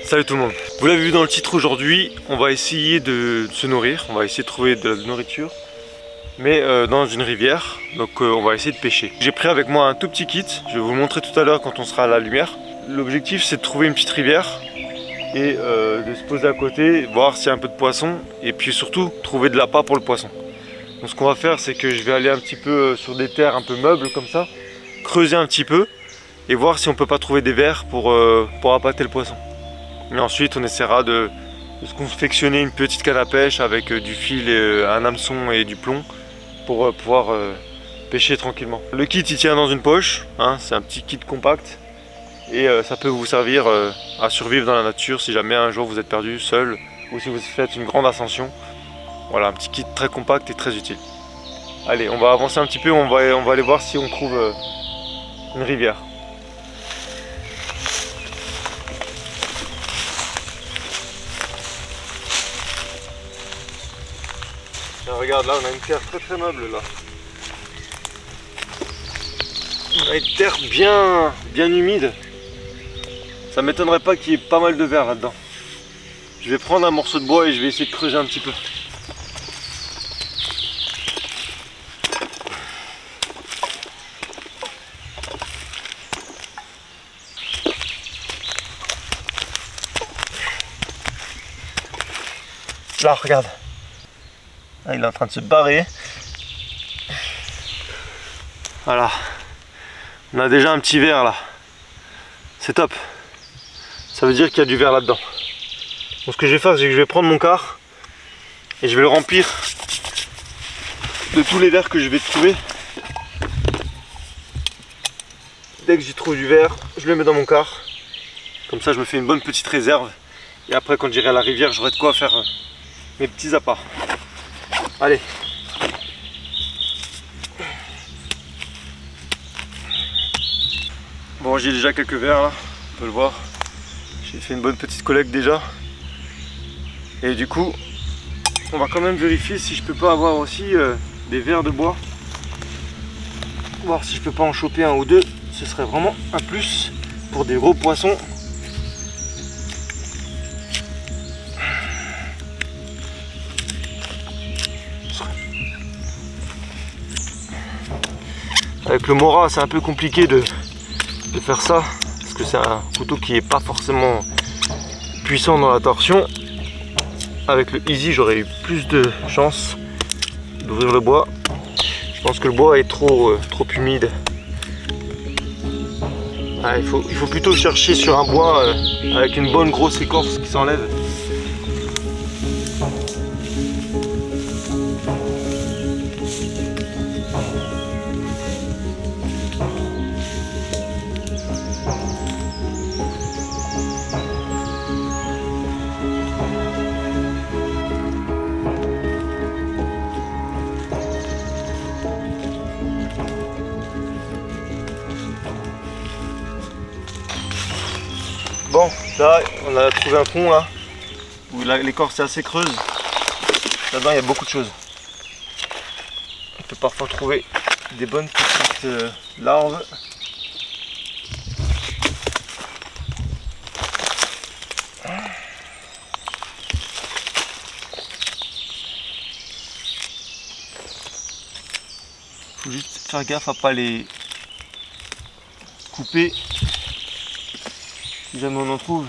Salut tout le monde. Vous l'avez vu dans le titre, aujourd'hui on va essayer de se nourrir, on va essayer de trouver de la nourriture, mais dans une rivière, donc on va essayer de pêcher. J'ai pris avec moi un tout petit kit, je vais vous le montrer tout à l'heure quand on sera à la lumière. L'objectif c'est de trouver une petite rivière et de se poser à côté, voir s'il y a un peu de poisson et puis surtout trouver de l'appât pour le poisson. Donc ce qu'on va faire c'est que je vais aller un petit peu sur des terres un peu meubles comme ça, creuser un petit peu et voir si on peut pas trouver des vers pour appâter le poisson. Et ensuite on essaiera de se confectionner une petite canne à pêche avec du fil, et, un hameçon et du plomb pour pouvoir pêcher tranquillement. Le kit il tient dans une poche, hein, c'est un petit kit compact et ça peut vous servir à survivre dans la nature si jamais un jour vous êtes perdu seul ou si vous faites une grande ascension. Voilà, un petit kit très compact et très utile. Allez, on va avancer un petit peu, on va aller voir si on trouve une rivière. Regarde là, on a une terre très meuble là. On a une terre bien humide. Ça m'étonnerait pas qu'il y ait pas mal de vers là-dedans. Je vais prendre un morceau de bois et je vais essayer de creuser un petit peu. Là, regarde. Ah, il est en train de se barrer. Voilà. On a déjà un petit verre là. C'est top. Ça veut dire qu'il y a du verre là-dedans. Donc ce que je vais faire, c'est que je vais prendre mon quart et je vais le remplir de tous les verres que je vais trouver. Dès que j'y trouve du verre, je le mets dans mon quart. Comme ça, je me fais une bonne petite réserve. Et après, quand j'irai à la rivière, j'aurai de quoi faire mes petits appâts. Allez. Bon, j'ai déjà quelques verres là, on peut le voir. J'ai fait une bonne petite collecte déjà. Et du coup, on va quand même vérifier si je peux pas avoir aussi des verres de bois. Voir si je peux pas en choper un ou deux. Ce serait vraiment un plus pour des gros poissons. Avec le Mora, c'est un peu compliqué de faire ça parce que c'est un couteau qui est pas forcément puissant dans la torsion. Avec le Easy, j'aurais eu plus de chance d'ouvrir le bois. Je pense que le bois est trop humide. Ah, il faut plutôt chercher sur un bois avec une bonne grosse écorce qui s'enlève. Bon, là on a trouvé un fond là, où l'écorce est assez creuse. Là-dedans il y a beaucoup de choses. On peut parfois trouver des bonnes petites larves. Faut juste faire gaffe à pas les couper. Si jamais on en trouve.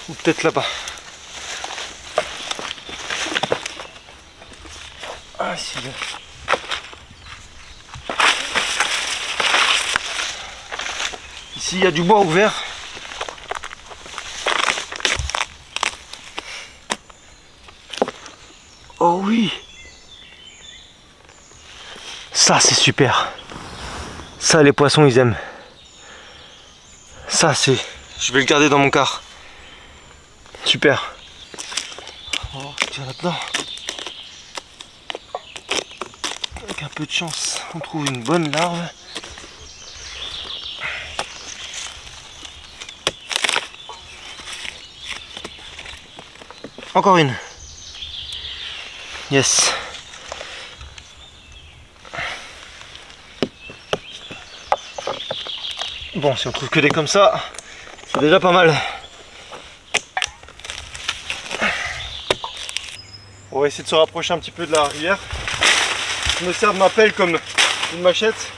Ou peut-être là-bas. Ah si. Ici il y a du bois ouvert. Oh oui. Ça c'est super. Ça les poissons ils aiment. Ça c'est... Je vais le garder dans mon car. Super. Oh, tiens là-dedans. Avec un peu de chance, on trouve une bonne larve. Encore une. Yes. Bon, si on trouve que des comme ça, c'est déjà pas mal. On va essayer de se rapprocher un petit peu de la rivière. Je me sers de ma pelle comme une machette.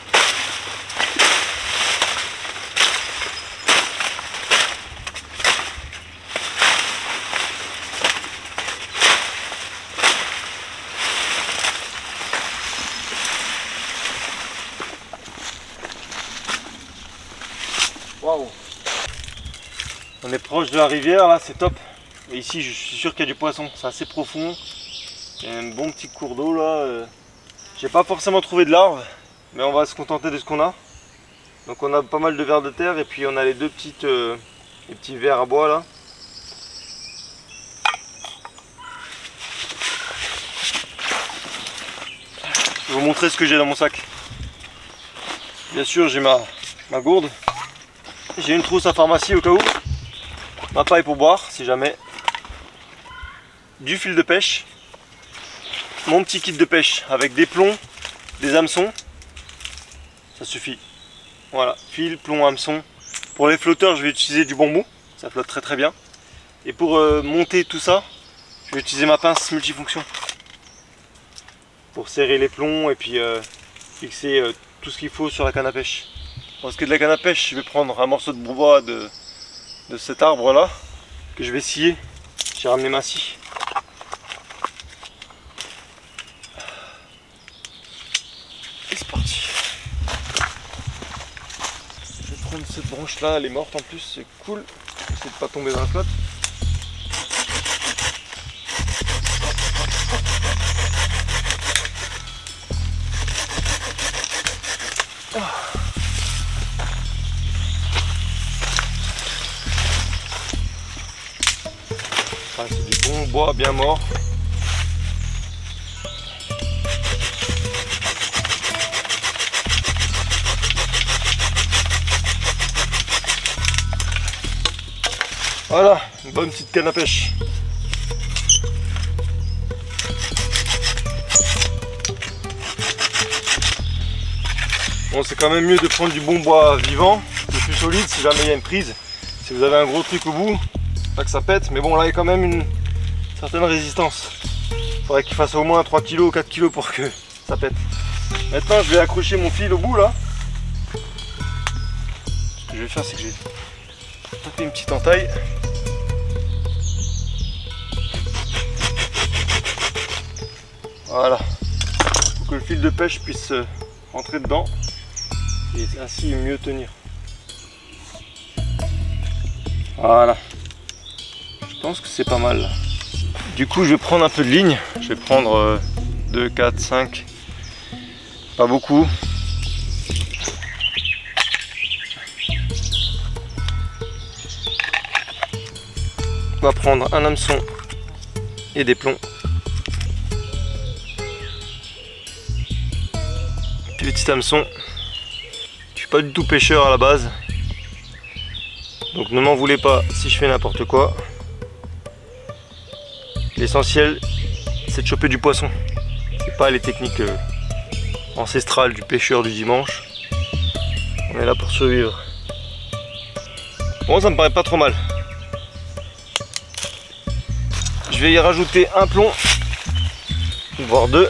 Waouh! On est proche de la rivière là, c'est top. Et ici je suis sûr qu'il y a du poisson, c'est assez profond. Il y a un bon petit cours d'eau là. J'ai pas forcément trouvé de larves, mais on va se contenter de ce qu'on a. Donc on a pas mal de vers de terre et puis on a les deux petites, les petits vers à bois là. Je vais vous montrer ce que j'ai dans mon sac. Bien sûr j'ai ma gourde. J'ai une trousse à pharmacie au cas où. Ma paille pour boire si jamais. Du fil de pêche. Mon petit kit de pêche avec des plombs, des hameçons. Ça suffit. Voilà, fil, plomb, hameçon. Pour les flotteurs, je vais utiliser du bambou. Ça flotte très très bien. Et pour monter tout ça, je vais utiliser ma pince multifonction. Pour serrer les plombs et puis fixer tout ce qu'il faut sur la canne à pêche. Pour ce qui est de la canne à pêche, je vais prendre un morceau de bois de cet arbre là que je vais scier. J'ai ramené ma scie. Et c'est parti. Je vais prendre cette branche là, elle est morte en plus, c'est cool. J'essaie de pas tomber dans la flotte. C'est du bon bois bien mort. Voilà, une bonne petite canne à pêche. Bon, c'est quand même mieux de prendre du bon bois vivant, le plus solide si jamais il y a une prise. Si vous avez un gros truc au bout, pas que ça pète, mais bon là il y a quand même une certaine résistance. Il faudrait qu'il fasse au moins 3 kg ou 4 kg pour que ça pète. Maintenant je vais accrocher mon fil au bout là. Ce que je vais faire c'est que je vais taper une petite entaille. Voilà. Pour que le fil de pêche puisse rentrer dedans et ainsi mieux tenir. Voilà. Je pense que c'est pas mal. Du coup je vais prendre un peu de ligne. Je vais prendre 2, 4, 5. Pas beaucoup. On va prendre un hameçon et des plombs. Petit hameçon. Je suis pas du tout pêcheur à la base. Donc ne m'en voulez pas si je fais n'importe quoi. L'essentiel c'est de choper du poisson. C'est pas les techniques ancestrales du pêcheur du dimanche. On est là pour survivre. Bon, ça me paraît pas trop mal. Je vais y rajouter un plomb, voire 2.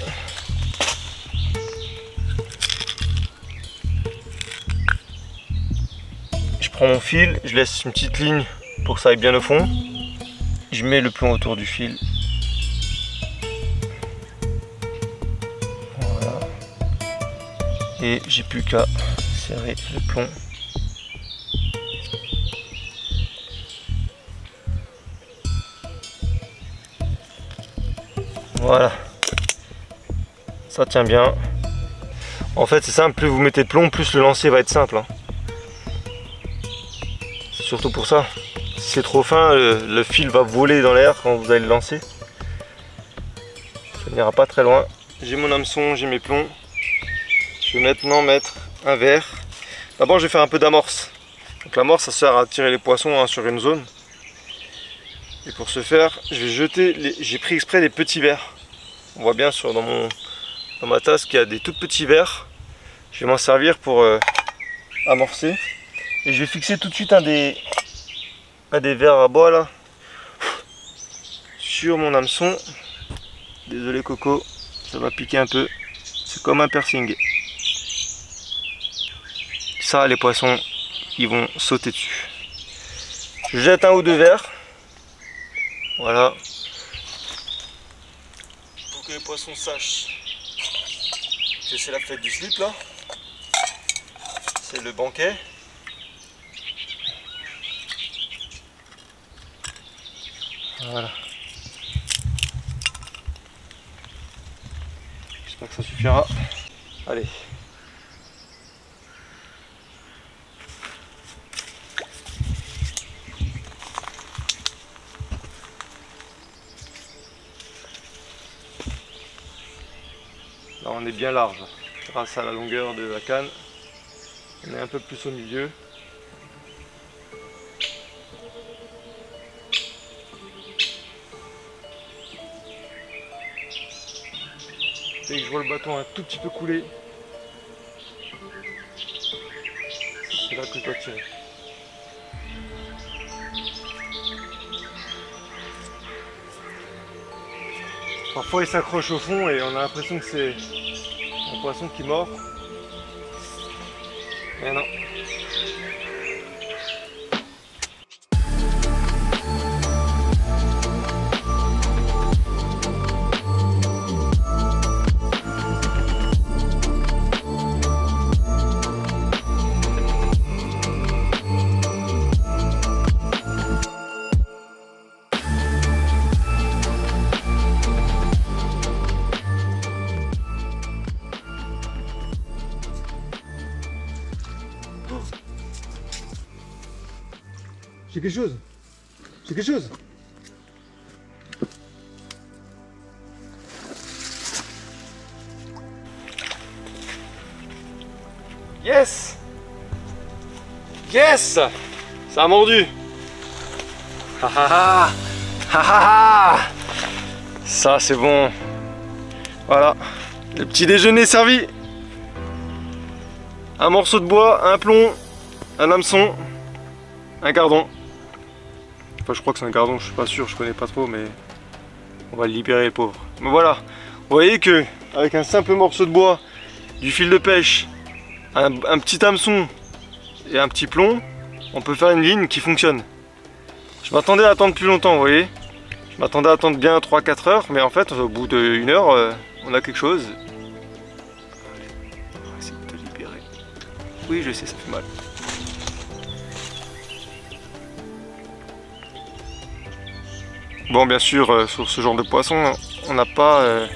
Je prends mon fil, je laisse une petite ligne pour que ça aille bien au fond. Je mets le plomb autour du fil. Voilà. Et j'ai plus qu'à serrer le plomb. Voilà. Ça tient bien. En fait c'est simple, plus vous mettez de plomb, plus le lancer va être simple. Hein. C'est surtout pour ça. Si c'est trop fin, le fil va voler dans l'air quand vous allez le lancer. Ça n'ira pas très loin. J'ai mon hameçon, j'ai mes plombs. Je vais maintenant mettre un verre. D'abord je vais faire un peu d'amorce. Donc l'amorce ça sert à attirer les poissons hein, sur une zone. Et pour ce faire, je vais jeter, j'ai pris exprès des petits verres. On voit bien dans ma tasse qu'il y a des tout petits verres. Je vais m'en servir pour amorcer. Et je vais fixer tout de suite un des verres à bois là sur mon hameçon. Désolé Coco, ça va piquer un peu. C'est comme un piercing. Ça, les poissons, ils vont sauter dessus. Je jette un ou deux verres. Voilà. Pour que les poissons sachent que c'est la fête du slip là. C'est le banquet. Voilà. J'espère que ça suffira. Allez. Là on est bien large, grâce à la longueur de la canne. On est un peu plus au milieu. Dès que je vois le bâton un tout petit peu couler, c'est là que je dois tirer. Parfois il s'accroche au fond et on a l'impression que c'est un poisson qui mord. Mais non. J'ai quelque chose. J'ai quelque chose. Yes. Yes. Ça a mordu. Ha ha ha. Ha ha ha. Ça c'est bon. Voilà. Le petit déjeuner servi. Un morceau de bois, un plomb, un hameçon, un gardon. Enfin, je crois que c'est un gardon, je suis pas sûr, je connais pas trop, mais on va le libérer, le pauvre. Mais voilà, vous voyez que avec un simple morceau de bois, du fil de pêche, un petit hameçon et un petit plomb, on peut faire une ligne qui fonctionne. Je m'attendais à attendre plus longtemps, vous voyez. Je m'attendais à attendre bien 3-4 heures, mais en fait, au bout d'1 heure, on a quelque chose. On va essayer de te libérer. Oui, je sais, ça fait mal. Bon, bien sûr, sur ce genre de poisson, on n'a pas...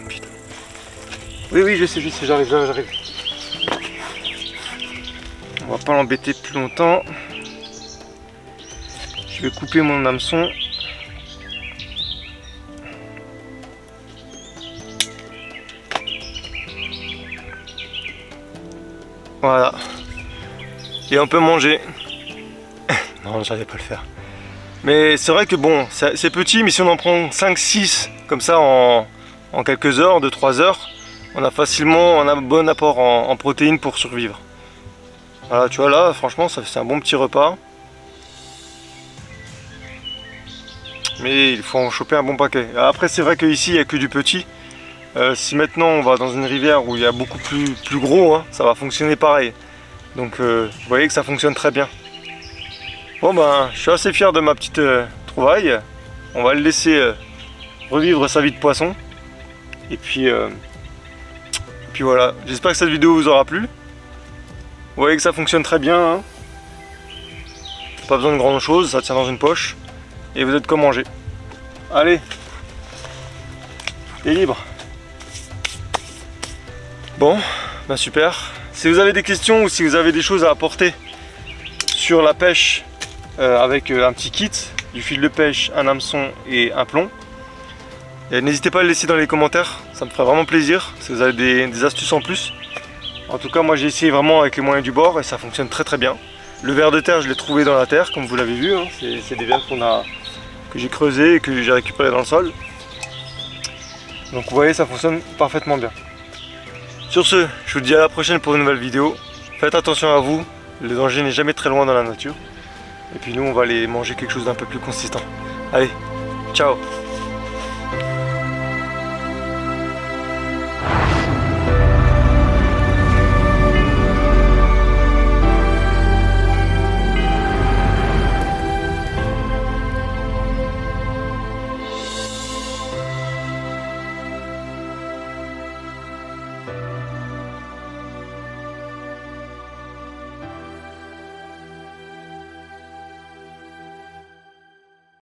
Putain. Oui, je sais, j'arrive. On va pas l'embêter plus longtemps. Je vais couper mon hameçon. Voilà. Et on peut manger. Non, j'allais pas le faire. Mais c'est vrai que bon, c'est petit, mais si on en prend 5-6 comme ça en quelques heures, 2-3 heures, on a facilement un bon apport en protéines pour survivre. Voilà, tu vois là, franchement, c'est un bon petit repas. Mais il faut en choper un bon paquet. Après, c'est vrai qu'ici, il n'y a que du petit. Si maintenant on va dans une rivière où il y a beaucoup plus gros, hein, ça va fonctionner pareil. Donc vous voyez que ça fonctionne très bien. Bon ben, je suis assez fier de ma petite trouvaille. On va le laisser revivre sa vie de poisson. Et puis voilà, j'espère que cette vidéo vous aura plu. Vous voyez que ça fonctionne très bien. Hein. Pas besoin de grand chose, ça tient dans une poche. Et vous êtes comme manger. Allez, t'es libre. Bon, bah super. Si vous avez des questions ou si vous avez des choses à apporter sur la pêche avec un petit kit, du fil de pêche, un hameçon et un plomb, n'hésitez pas à le laisser dans les commentaires, ça me ferait vraiment plaisir si vous avez des astuces en plus. En tout cas, moi j'ai essayé vraiment avec les moyens du bord et ça fonctionne très très bien. Le ver de terre, je l'ai trouvé dans la terre, comme vous l'avez vu, hein. C'est des vers que j'ai creusés et que j'ai récupérés dans le sol. Donc vous voyez, ça fonctionne parfaitement bien. Sur ce, je vous dis à la prochaine pour une nouvelle vidéo. Faites attention à vous, le danger n'est jamais très loin dans la nature. Et puis nous, on va aller manger quelque chose d'un peu plus consistant. Allez, ciao!